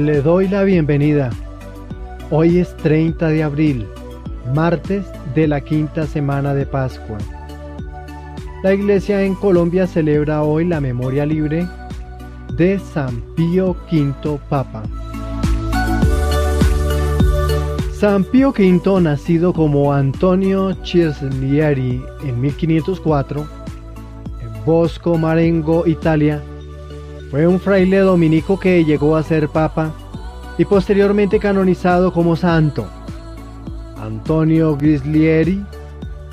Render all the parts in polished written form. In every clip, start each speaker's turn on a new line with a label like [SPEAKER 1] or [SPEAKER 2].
[SPEAKER 1] Le doy la bienvenida. Hoy es 30 de abril, martes de la quinta semana de Pascua. La Iglesia en Colombia celebra hoy la memoria libre de San Pío V Papa. San Pío V, nacido como Antonio Chislieri en 1504, en Bosco Marengo, Italia, fue un fraile dominico que llegó a ser papa y posteriormente canonizado como santo. Antonio Chislieri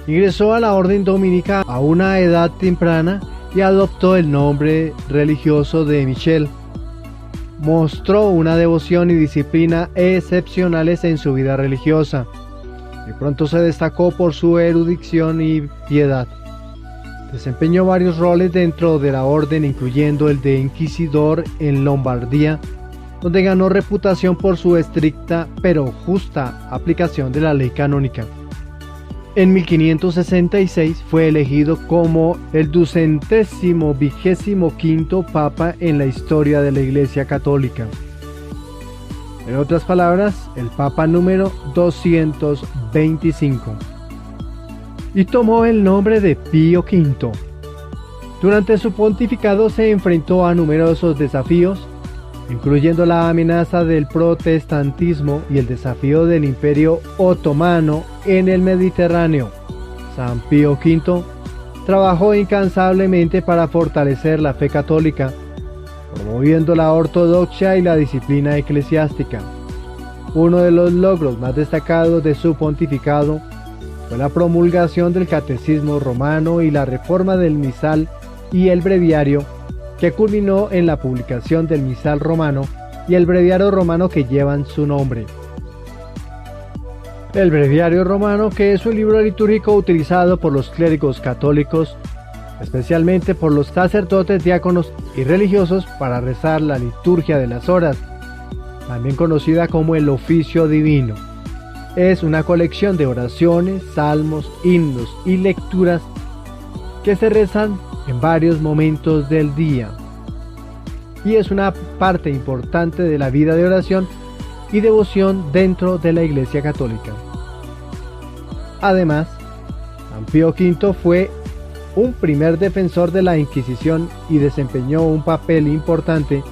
[SPEAKER 1] ingresó a la orden dominica a una edad temprana y adoptó el nombre religioso de Michel. Mostró una devoción y disciplina excepcionales en su vida religiosa y pronto se destacó por su erudición y piedad. Desempeñó varios roles dentro de la orden, incluyendo el de inquisidor en Lombardía, donde ganó reputación por su estricta pero justa aplicación de la ley canónica. En 1566 fue elegido como el 225º Papa en la historia de la Iglesia Católica. En otras palabras, el Papa número 225. Y tomó el nombre de Pío V. Durante su pontificado se enfrentó a numerosos desafíos, incluyendo la amenaza del protestantismo y el desafío del Imperio Otomano en el Mediterráneo. San Pío V trabajó incansablemente para fortalecer la fe católica, promoviendo la ortodoxia y la disciplina eclesiástica. Uno de los logros más destacados de su pontificado fue la promulgación del Catecismo Romano y la reforma del misal y el breviario, que culminó en la publicación del misal romano y el breviario romano que llevan su nombre. El breviario romano, que es un libro litúrgico utilizado por los clérigos católicos, especialmente por los sacerdotes, diáconos y religiosos para rezar la liturgia de las horas, también conocida como el oficio divino. Es una colección de oraciones, salmos, himnos y lecturas que se rezan en varios momentos del día, y es una parte importante de la vida de oración y devoción dentro de la Iglesia Católica. Además, San Pío V fue un primer defensor de la Inquisición y desempeñó un papel importante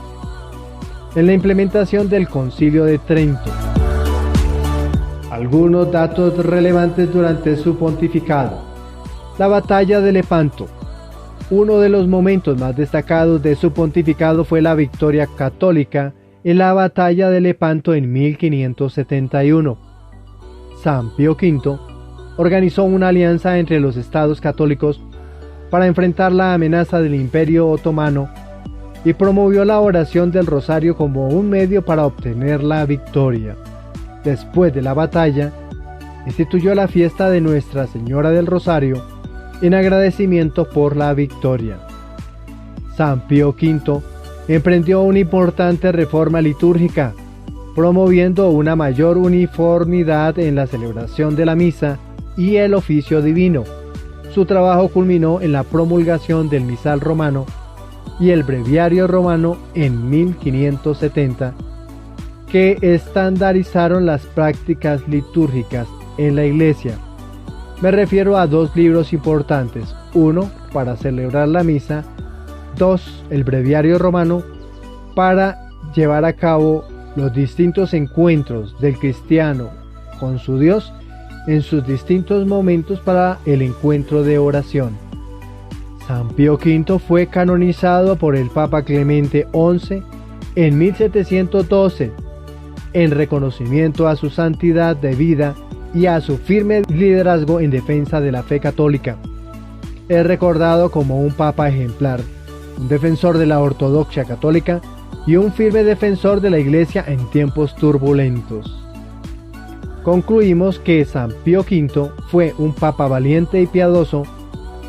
[SPEAKER 1] en la implementación del Concilio de Trento. Algunos datos relevantes durante su pontificado. La batalla de Lepanto. Uno de los momentos más destacados de su pontificado fue la victoria católica en la batalla de Lepanto en 1571. San Pío V organizó una alianza entre los estados católicos para enfrentar la amenaza del Imperio Otomano y promovió la oración del Rosario como un medio para obtener la victoria. Después de la batalla, instituyó la fiesta de Nuestra Señora del Rosario en agradecimiento por la victoria. San Pío V emprendió una importante reforma litúrgica, promoviendo una mayor uniformidad en la celebración de la misa y el oficio divino. Su trabajo culminó en la promulgación del misal romano y el breviario romano en 1570, que estandarizaron las prácticas litúrgicas en la Iglesia. Me refiero a dos libros importantes: uno para celebrar la misa, dos, el breviario romano, para llevar a cabo los distintos encuentros del cristiano con su Dios en sus distintos momentos para el encuentro de oración. San Pío V fue canonizado por el Papa Clemente XI en 1712, en reconocimiento a su santidad de vida y a su firme liderazgo en defensa de la fe católica. Es recordado como un papa ejemplar, un defensor de la ortodoxia católica y un firme defensor de la Iglesia en tiempos turbulentos. Concluimos que San Pío V fue un papa valiente y piadoso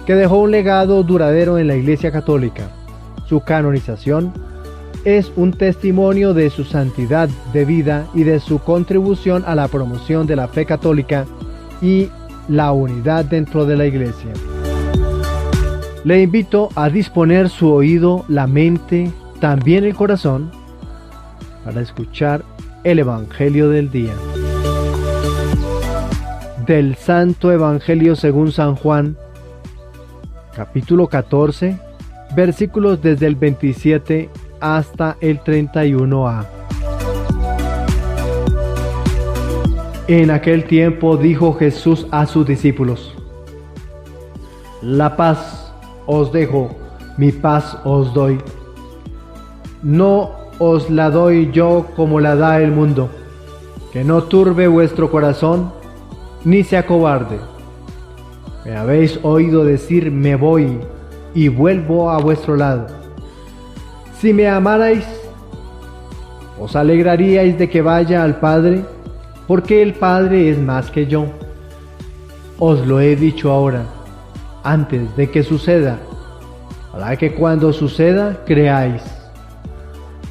[SPEAKER 1] que dejó un legado duradero en la Iglesia Católica. Su canonización es un testimonio de su santidad de vida y de su contribución a la promoción de la fe católica y la unidad dentro de la Iglesia. Le invito a disponer su oído, la mente, también el corazón, para escuchar el Evangelio del día. Del Santo Evangelio según San Juan, capítulo 14, versículos desde el 27 hasta el 31a. En aquel tiempo dijo Jesús a sus discípulos: La paz os dejo, mi paz os doy. No os la doy yo como la da el mundo. Que no turbe vuestro corazón, ni se acobarde. Me habéis oído decir: me voy y vuelvo a vuestro lado. Si me amarais, os alegraríais de que vaya al Padre, porque el Padre es más que yo. Os lo he dicho ahora, antes de que suceda, para que cuando suceda creáis.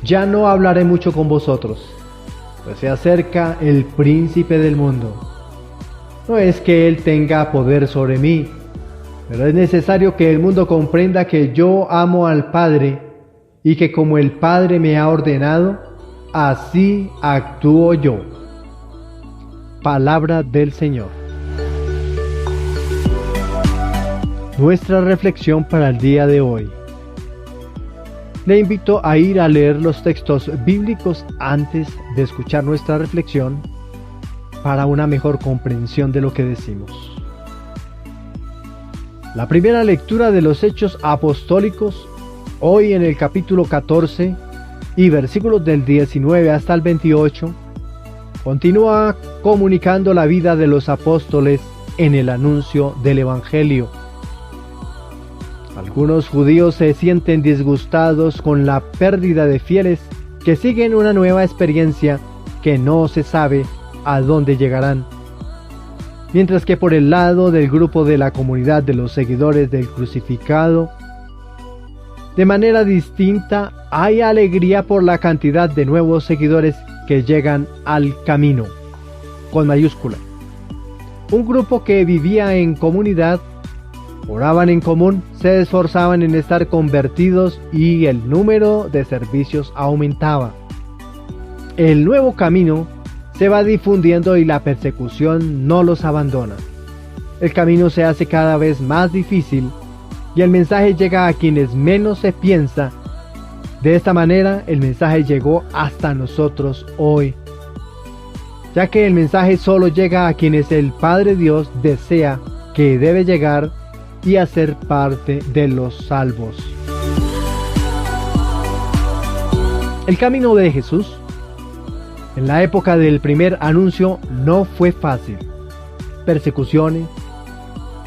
[SPEAKER 1] Ya no hablaré mucho con vosotros, pues se acerca el príncipe del mundo. No es que él tenga poder sobre mí, pero es necesario que el mundo comprenda que yo amo al Padre y que como el Padre me ha ordenado, así actúo yo. Palabra del Señor. Nuestra reflexión para el día de hoy. Le invito a ir a leer los textos bíblicos antes de escuchar nuestra reflexión para una mejor comprensión de lo que decimos. La primera lectura de los Hechos Apostólicos, hoy en el capítulo 14 y versículos del 19 hasta el 28, continúa comunicando la vida de los apóstoles en el anuncio del Evangelio. Algunos judíos se sienten disgustados con la pérdida de fieles que siguen una nueva experiencia que no se sabe a dónde llegarán. Mientras que por el lado del grupo de la comunidad de los seguidores del crucificado, de manera distinta, hay alegría por la cantidad de nuevos seguidores que llegan al camino, con mayúscula. Un grupo que vivía en comunidad, oraban en común, se esforzaban en estar convertidos y el número de servicios aumentaba. El nuevo camino se va difundiendo y la persecución no los abandona. El camino se hace cada vez más difícil y el mensaje llega a quienes menos se piensa. De esta manera, el mensaje llegó hasta nosotros hoy, ya que el mensaje solo llega a quienes el Padre Dios desea que debe llegar y hacer parte de los salvos. El camino de Jesús en la época del primer anuncio no fue fácil. Persecuciones,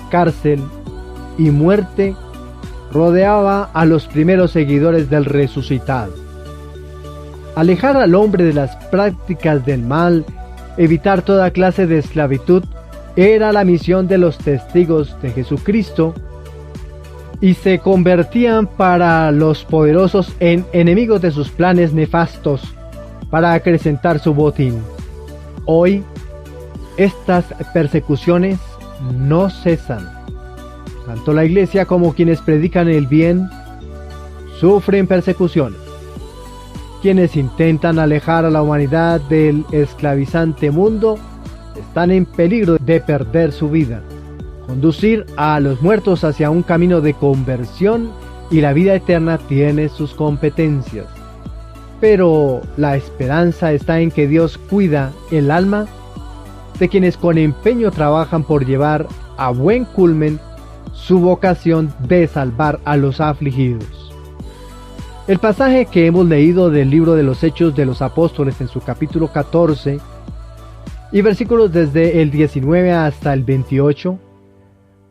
[SPEAKER 1] cárcel y muerte rodeaba a los primeros seguidores del resucitado. Alejar al hombre de las prácticas del mal, evitar toda clase de esclavitud, era la misión de los testigos de Jesucristo, y se convertían para los poderosos en enemigos de sus planes nefastos para acrecentar su botín. Hoy, estas persecuciones no cesan. Tanto la iglesia como quienes predican el bien sufren persecuciones. Quienes intentan alejar a la humanidad del esclavizante mundo están en peligro de perder su vida. Conducir a los muertos hacia un camino de conversión y la vida eterna tiene sus competencias. Pero la esperanza está en que Dios cuida el alma de quienes con empeño trabajan por llevar a buen culmen su vocación de salvar a los afligidos. El pasaje que hemos leído del libro de los Hechos de los Apóstoles en su capítulo 14 y versículos desde el 19 hasta el 28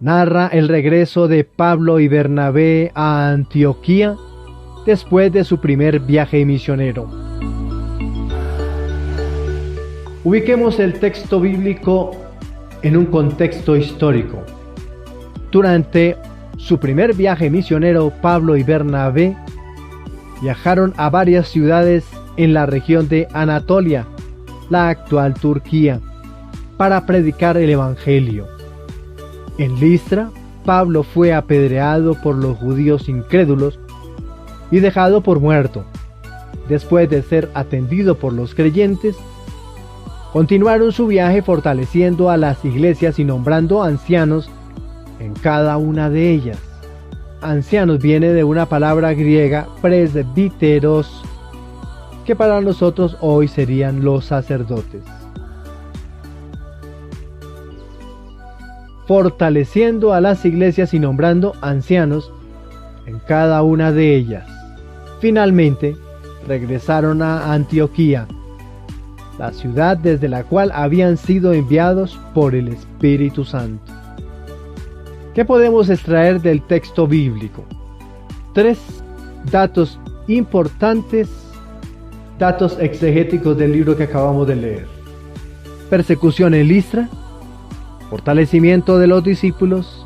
[SPEAKER 1] narra el regreso de Pablo y Bernabé a Antioquía después de su primer viaje misionero. Ubiquemos el texto bíblico en un contexto histórico. Durante su primer viaje misionero, Pablo y Bernabé viajaron a varias ciudades en la región de Anatolia, la actual Turquía, para predicar el Evangelio. En Listra, Pablo fue apedreado por los judíos incrédulos y dejado por muerto. después de ser atendido por los creyentes, continuaron su viaje fortaleciendo a las iglesias y nombrando ancianos en cada una de ellas. Ancianos viene de una palabra griega presbíteros, que para nosotros hoy serían los sacerdotes. Fortaleciendo a las iglesias y nombrando ancianos en cada una de ellas. Finalmente, regresaron a Antioquía, la ciudad desde la cual habían sido enviados por el Espíritu Santo. ¿Qué podemos extraer del texto bíblico? 3 datos importantes, datos exegéticos del libro que acabamos de leer. Persecución en Listra, fortalecimiento de los discípulos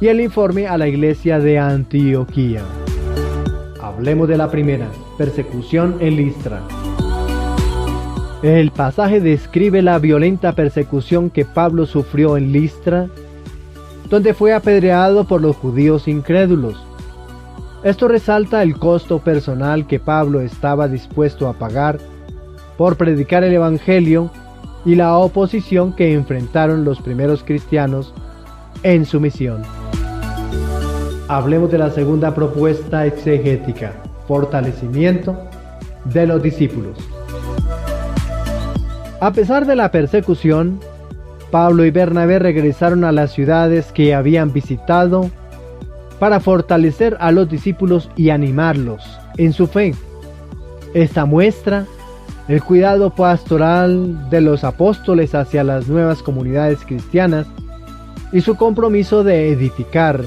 [SPEAKER 1] y el informe a la iglesia de Antioquía. Hablemos de la primera, persecución en Listra. El pasaje describe la violenta persecución que Pablo sufrió en Listra, donde fue apedreado por los judíos incrédulos. Esto resalta el costo personal que Pablo estaba dispuesto a pagar por predicar el Evangelio y la oposición que enfrentaron los primeros cristianos en su misión. Hablemos de la segunda propuesta exegética, fortalecimiento de los discípulos. A pesar de la persecución, Pablo y Bernabé regresaron a las ciudades que habían visitado para fortalecer a los discípulos y animarlos en su fe. Esta muestra el cuidado pastoral de los apóstoles hacia las nuevas comunidades cristianas y su compromiso de edificar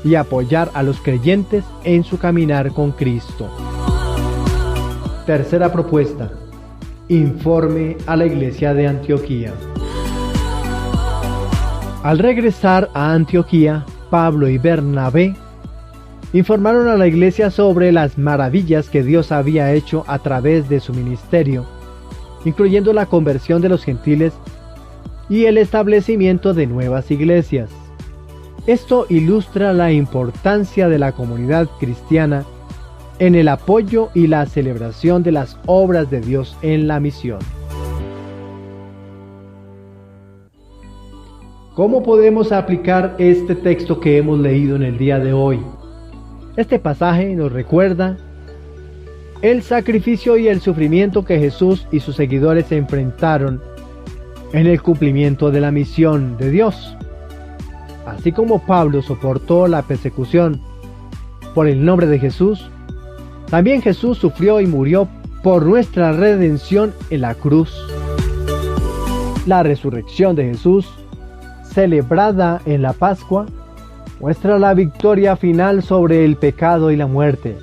[SPEAKER 1] y apoyar a los creyentes en su caminar con Cristo. Tercera propuesta, informe a la iglesia de Antioquía. Al regresar a Antioquía, Pablo y Bernabé informaron a la iglesia sobre las maravillas que Dios había hecho a través de su ministerio, incluyendo la conversión de los gentiles y el establecimiento de nuevas iglesias. Esto ilustra la importancia de la comunidad cristiana en el apoyo y la celebración de las obras de Dios en la misión. ¿Cómo podemos aplicar este texto que hemos leído en el día de hoy? Este pasaje nos recuerda el sacrificio y el sufrimiento que Jesús y sus seguidores enfrentaron en el cumplimiento de la misión de Dios. Así como Pablo soportó la persecución por el nombre de Jesús, también Jesús sufrió y murió por nuestra redención en la cruz. La resurrección de Jesús, celebrada en la Pascua, muestra la victoria final sobre el pecado y la muerte,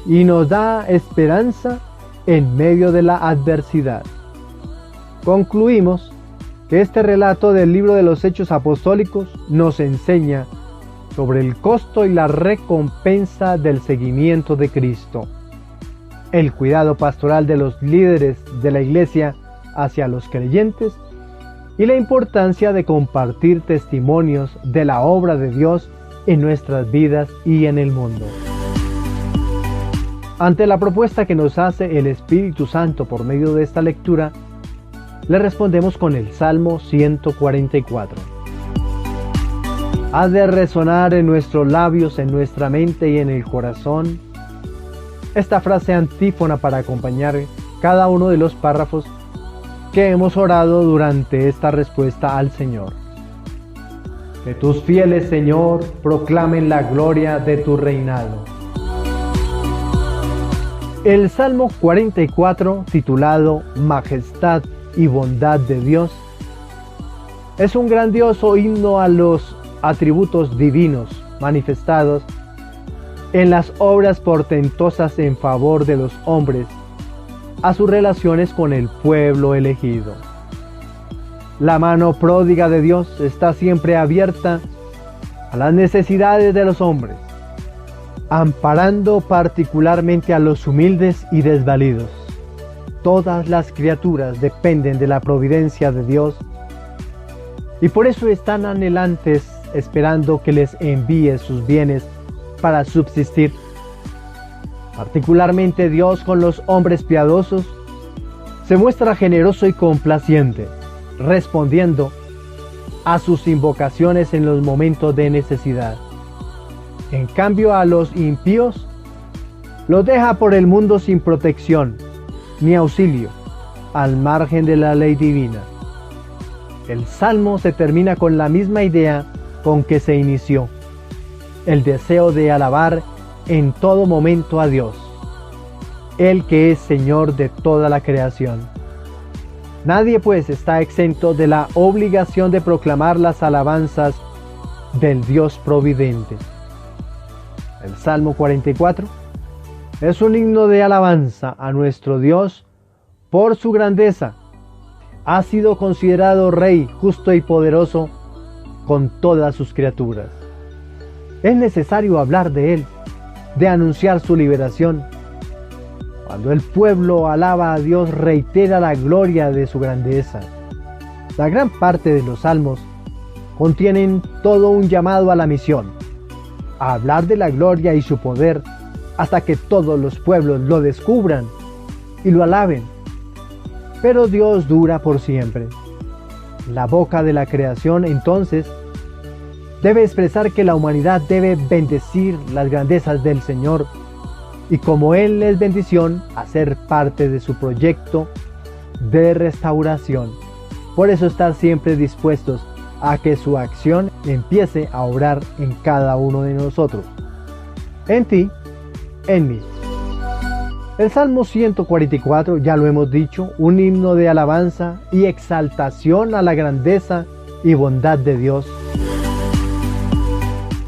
[SPEAKER 1] y nos da esperanza en medio de la adversidad. Concluimos que este relato del libro de los Hechos Apostólicos nos enseña sobre el costo y la recompensa del seguimiento de Cristo, el cuidado pastoral de los líderes de la iglesia hacia los creyentes y la importancia de compartir testimonios de la obra de Dios en nuestras vidas y en el mundo. Ante la propuesta que nos hace el Espíritu Santo por medio de esta lectura, le respondemos con el Salmo 144. Ha de resonar en nuestros labios, en nuestra mente y en el corazón esta frase antífona para acompañar cada uno de los párrafos que hemos orado durante esta respuesta al Señor. Que tus fieles, Señor, proclamen la gloria de tu reinado. El Salmo 44, titulado Majestad y bondad de Dios, es un grandioso himno a los atributos divinos manifestados en las obras portentosas en favor de los hombres, a sus relaciones con el pueblo elegido. La mano pródiga de Dios está siempre abierta a las necesidades de los hombres, amparando particularmente a los humildes y desvalidos. Todas las criaturas dependen de la providencia de Dios y por eso están anhelantes esperando que les envíe sus bienes para subsistir. Particularmente Dios con los hombres piadosos se muestra generoso y complaciente, respondiendo a sus invocaciones en los momentos de necesidad. En cambio, a los impíos los deja por el mundo sin protección ni auxilio, al margen de la ley divina. El Salmo se termina con la misma idea con que se inició: el deseo de alabar en todo momento a Dios, el que es Señor de toda la creación. Nadie pues está exento de la obligación de proclamar las alabanzas del Dios providente. El Salmo 44 es un himno de alabanza a nuestro Dios por su grandeza. Ha sido considerado Rey justo y poderoso con todas sus criaturas. Es necesario hablar de Él, de anunciar su liberación. Cuando el pueblo alaba a Dios, reitera la gloria de su grandeza. La gran parte de los salmos contienen todo un llamado a la misión, a hablar de la gloria y su poder hasta que todos los pueblos lo descubran y lo alaben. Pero Dios dura por siempre. La boca de la creación entonces debe expresar que la humanidad debe bendecir las grandezas del Señor y, como Él es bendición, hacer parte de su proyecto de restauración. Por eso estar siempre dispuestos a que su acción empiece a obrar en cada uno de nosotros, en ti, en mí. El Salmo 144, ya lo hemos dicho, un himno de alabanza y exaltación a la grandeza y bondad de Dios.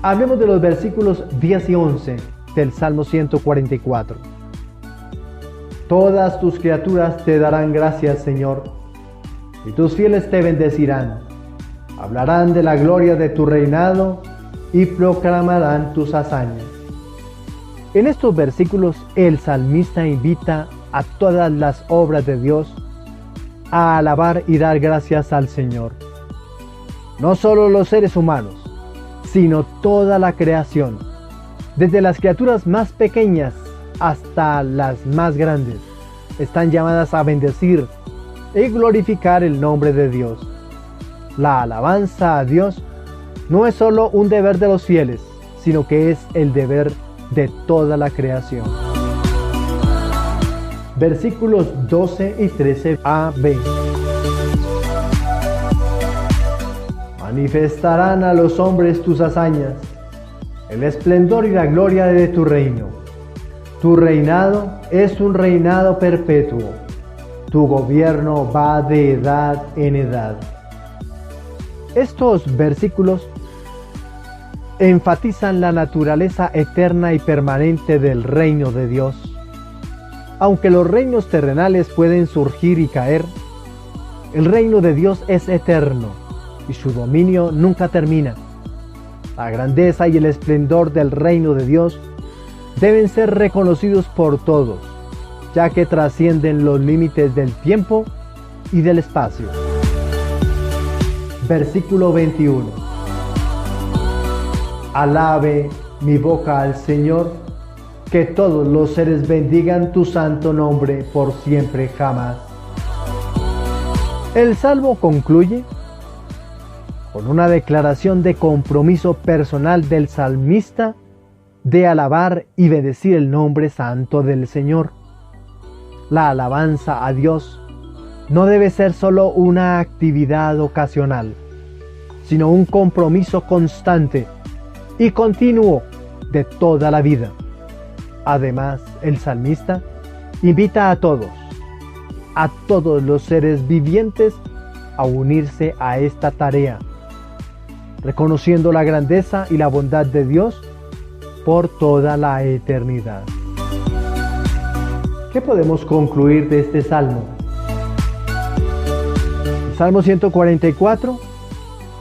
[SPEAKER 1] Hablemos de los versículos 10 y 11 del Salmo 144. Todas tus criaturas te darán gracias, Señor, y tus fieles te bendecirán. Hablarán de la gloria de tu reinado y proclamarán tus hazañas. En estos versículos, el salmista invita a todas las obras de Dios a alabar y dar gracias al Señor. No solo los seres humanos, sino toda la creación, desde las criaturas más pequeñas hasta las más grandes, están llamadas a bendecir y glorificar el nombre de Dios. La alabanza a Dios no es solo un deber de los fieles, sino que es el deber de toda la creación. Versículos 12 y 13a-b. Manifestarán a los hombres tus hazañas, el esplendor y la gloria de tu reino. Tu reinado es un reinado perpetuo. Tu gobierno va de edad en edad. Estos versículos enfatizan la naturaleza eterna y permanente del reino de Dios. Aunque los reinos terrenales pueden surgir y caer, el reino de Dios es eterno y su dominio nunca termina. La grandeza y el esplendor del reino de Dios deben ser reconocidos por todos, ya que trascienden los límites del tiempo y del espacio. Versículo 21. Alabe mi boca al Señor, que todos los seres bendigan tu santo nombre por siempre jamás. El Salmo concluye con una declaración de compromiso personal del salmista de alabar y bendecir el nombre santo del Señor. La alabanza a Dios no debe ser solo una actividad ocasional, sino un compromiso constante y continuo de toda la vida. Además, el salmista invita a todos los seres vivientes a unirse a esta tarea, reconociendo la grandeza y la bondad de Dios por toda la eternidad. ¿Qué podemos concluir de este salmo? El Salmo 144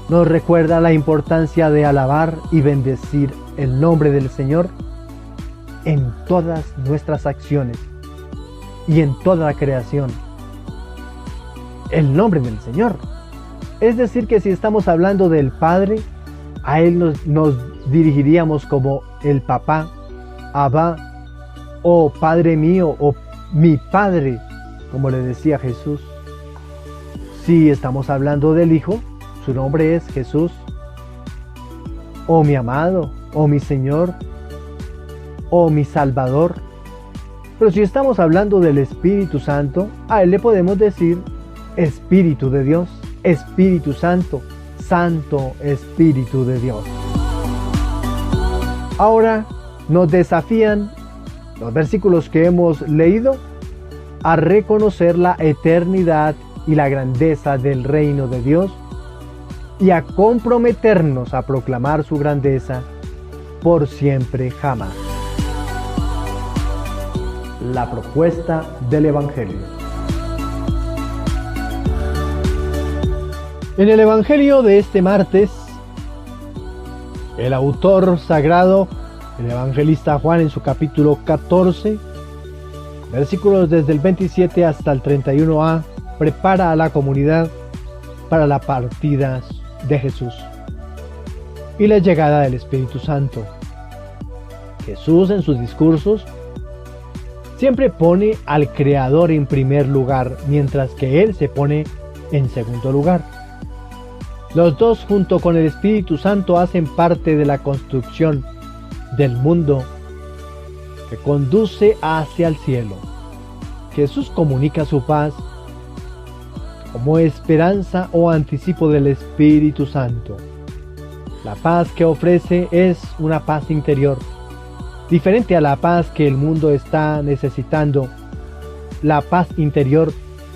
[SPEAKER 1] nos recuerda la importancia de alabar y bendecir el nombre del Señor en todas nuestras acciones y en toda la creación. El nombre del Señor. Es decir, que si estamos hablando del Padre, a Él nos dirigiríamos como el Papá, Abba, o Padre mío, o mi Padre, como le decía Jesús. Si estamos hablando del Hijo, su nombre es Jesús, o mi amado, o mi Señor, o mi Salvador. Pero si estamos hablando del Espíritu Santo, a Él le podemos decir Espíritu de Dios, Espíritu Santo, Santo Espíritu de Dios. Ahora nos desafían los versículos que hemos leído a reconocer la eternidad y la grandeza del reino de Dios y a comprometernos a proclamar su grandeza por siempre jamás. La propuesta del Evangelio. En el Evangelio de este martes, el autor sagrado, el evangelista Juan, en su capítulo 14, versículos desde el 27 hasta el 31a, prepara a la comunidad para la partida de Jesús y la llegada del Espíritu Santo. Jesús, en sus discursos, siempre pone al Creador en primer lugar, mientras que Él se pone en segundo lugar. Los dos, junto con el Espíritu Santo, hacen parte de la construcción del mundo que conduce hacia el cielo. Jesús comunica su paz como esperanza o anticipo del Espíritu Santo. La paz que ofrece es una paz interior, diferente a la paz que el mundo está necesitando. La paz interior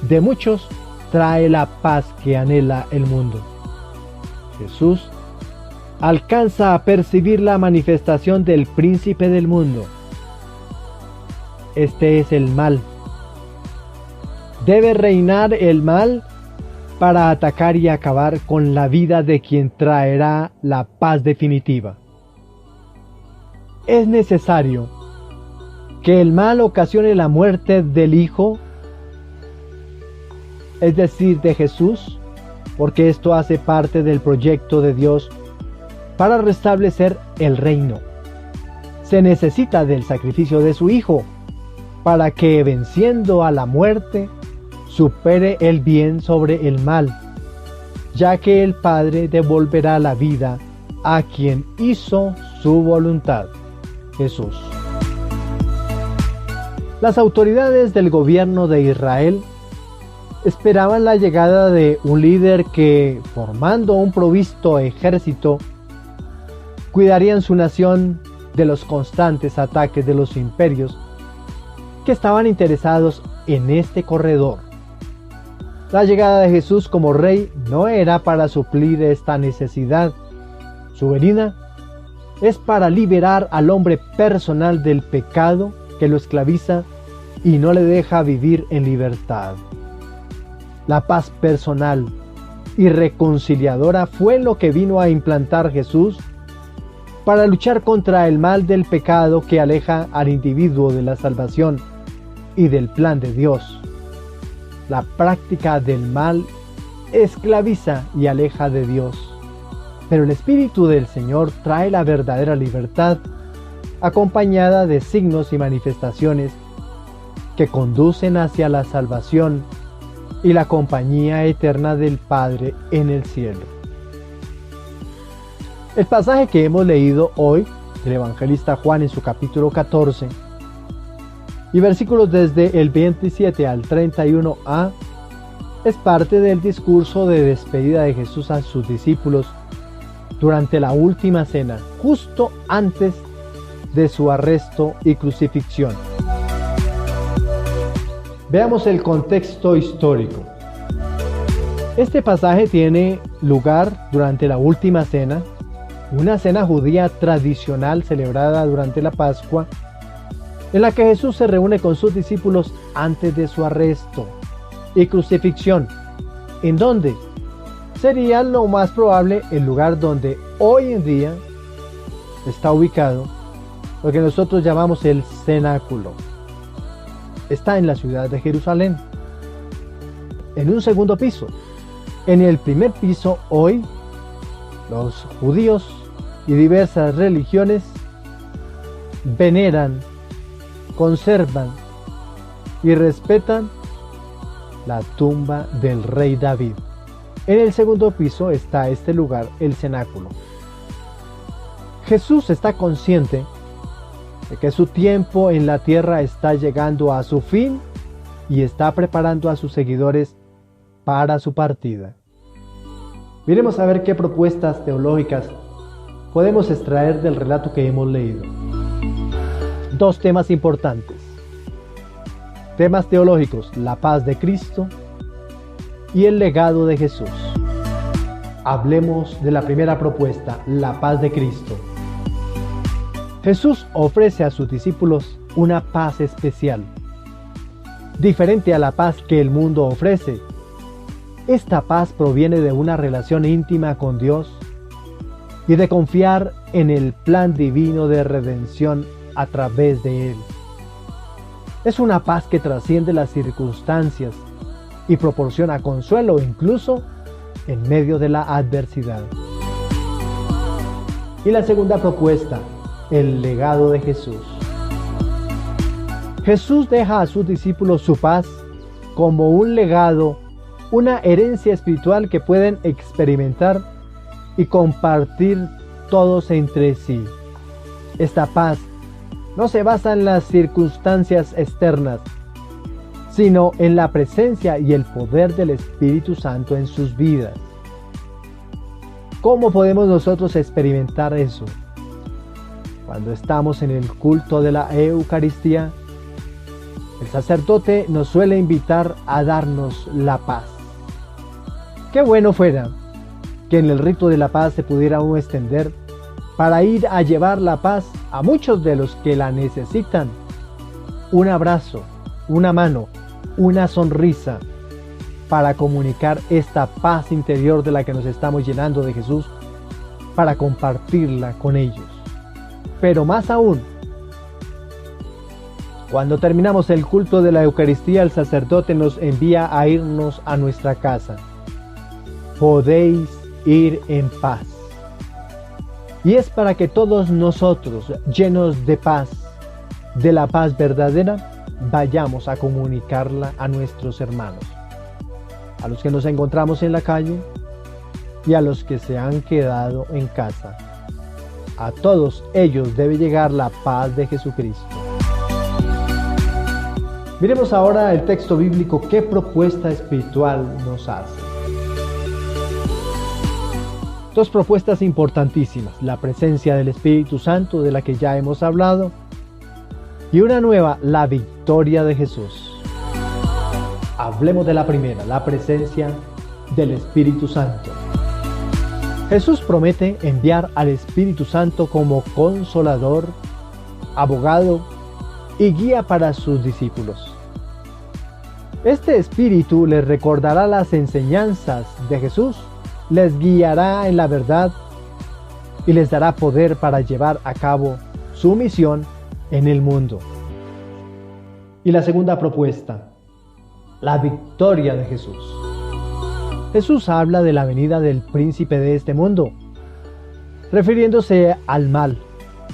[SPEAKER 1] de muchos trae la paz que anhela el mundo. Jesús alcanza a percibir la manifestación del príncipe del mundo. Este es el mal. Debe reinar el mal para atacar y acabar con la vida de quien traerá la paz definitiva. Es necesario que el mal ocasione la muerte del Hijo, es decir, de Jesús, porque esto hace parte del proyecto de Dios para restablecer el reino. Se necesita del sacrificio de su Hijo para que, venciendo a la muerte, supere el bien sobre el mal, ya que el Padre devolverá la vida a quien hizo su voluntad, Jesús. Las autoridades del gobierno de Israel esperaban la llegada de un líder que, formando un provisto ejército, cuidarían su nación de los constantes ataques de los imperios que estaban interesados en este corredor. La llegada de Jesús como rey no era para suplir esta necesidad. Su venida es para liberar al hombre personal del pecado que lo esclaviza y no le deja vivir en libertad. La paz personal y reconciliadora fue lo que vino a implantar Jesús para luchar contra el mal del pecado que aleja al individuo de la salvación y del plan de Dios. La práctica del mal esclaviza y aleja de Dios, pero el Espíritu del Señor trae la verdadera libertad, acompañada de signos y manifestaciones que conducen hacia la salvación y la compañía eterna del Padre en el cielo. El pasaje que hemos leído hoy del evangelista Juan en su capítulo 14 y versículos desde el 27 al 31a es parte del discurso de despedida de Jesús a sus discípulos durante la última cena, justo antes de su arresto y crucifixión. Veamos el contexto histórico. Este pasaje tiene lugar durante la última cena, una cena judía tradicional celebrada durante la Pascua, en la que Jesús se reúne con sus discípulos antes de su arresto y crucifixión, en donde sería lo más probable el lugar donde hoy en día está ubicado lo que nosotros llamamos el cenáculo. Está en la ciudad de Jerusalén, en un segundo piso. En el primer piso hoy, los judíos y diversas religiones veneran conservan y respetan la tumba del rey David. En el segundo piso está este lugar, el cenáculo. Jesús está consciente de que su tiempo en la tierra está llegando a su fin y está preparando a sus seguidores para su partida. Miremos a ver qué propuestas teológicas podemos extraer del relato que hemos leído. Dos temas importantes. Temas teológicos: la paz de Cristo y el legado de Jesús. Hablemos de la primera propuesta, la paz de Cristo. Jesús ofrece a sus discípulos una paz especial, diferente a la paz que el mundo ofrece. Esta paz proviene de una relación íntima con Dios y de confiar en el plan divino de redención a través de Él. Es una paz que trasciende las circunstancias y proporciona consuelo incluso en medio de la adversidad. Y la segunda propuesta, el legado de Jesús. Jesús deja a sus discípulos su paz como un legado, una herencia espiritual que pueden experimentar y compartir todos entre sí. Esta paz no se basa en las circunstancias externas, sino en la presencia y el poder del Espíritu Santo en sus vidas. ¿Cómo podemos nosotros experimentar eso? Cuando estamos en el culto de la Eucaristía, el sacerdote nos suele invitar a darnos la paz. Qué bueno fuera que en el rito de la paz se pudiera uno extender para ir a llevar la paz a muchos de los que la necesitan. Un abrazo, una mano, una sonrisa, para comunicar esta paz interior de la que nos estamos llenando de Jesús, para compartirla con ellos. Pero más aún, cuando terminamos el culto de la Eucaristía, el sacerdote nos envía a irnos a nuestra casa. Podéis ir en paz. Y es para que todos nosotros, llenos de paz, de la paz verdadera, vayamos a comunicarla a nuestros hermanos, a los que nos encontramos en la calle y a los que se han quedado en casa. A todos ellos debe llegar la paz de Jesucristo. Miremos ahora el texto bíblico, qué propuesta espiritual nos hace. Dos propuestas importantísimas: la presencia del Espíritu Santo, de la que ya hemos hablado, y una nueva, la victoria de Jesús. Hablemos de la primera, la presencia del Espíritu Santo. Jesús promete enviar al Espíritu Santo como consolador, abogado y guía para sus discípulos. Este Espíritu les recordará las enseñanzas de Jesús, les guiará en la verdad y les dará poder para llevar a cabo su misión en el mundo. Y la segunda propuesta, la victoria de Jesús. Jesús habla de la venida del príncipe de este mundo, refiriéndose al mal,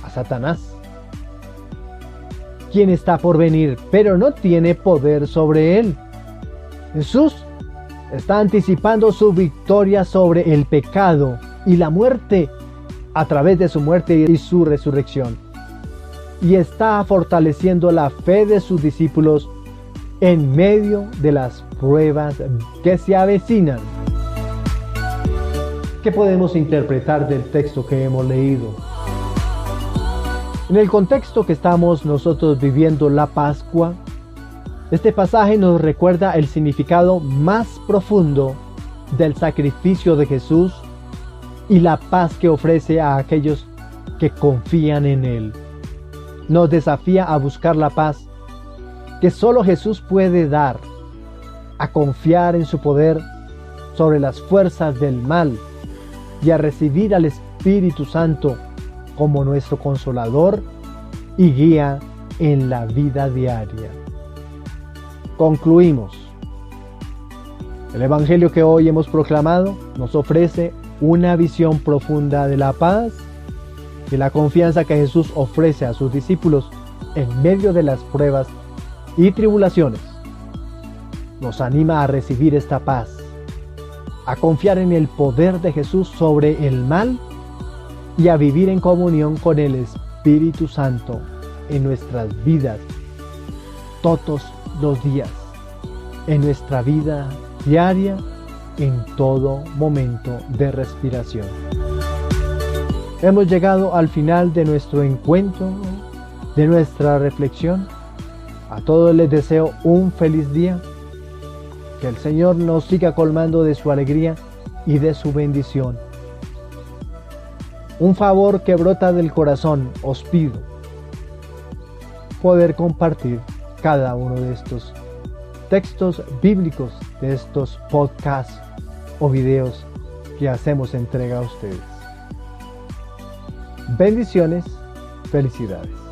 [SPEAKER 1] a Satanás, quien está por venir, pero no tiene poder sobre él. Jesús está anticipando su victoria sobre el pecado y la muerte a través de su muerte y su resurrección, y está fortaleciendo la fe de sus discípulos en medio de las pruebas que se avecinan. ¿Qué podemos interpretar del texto que hemos leído? En el contexto que estamos nosotros viviendo la Pascua, este pasaje nos recuerda el significado más profundo del sacrificio de Jesús y la paz que ofrece a aquellos que confían en Él. Nos desafía a buscar la paz que solo Jesús puede dar, a confiar en su poder sobre las fuerzas del mal y a recibir al Espíritu Santo como nuestro consolador y guía en la vida diaria. Concluimos. El Evangelio que hoy hemos proclamado nos ofrece una visión profunda de la paz y la confianza que Jesús ofrece a sus discípulos en medio de las pruebas y tribulaciones. Nos anima a recibir esta paz, a confiar en el poder de Jesús sobre el mal y a vivir en comunión con el Espíritu Santo en nuestras vidas todos los días, en nuestra vida diaria, en todo momento de respiración. Hemos llegado al final de nuestro encuentro, de nuestra reflexión. A todos les deseo un feliz día. Que el Señor nos siga colmando de su alegría y de su bendición. Un favor que brota del corazón os pido: poder compartir cada uno de estos textos bíblicos, de estos podcasts o videos que hacemos entrega a ustedes. Bendiciones, felicidades.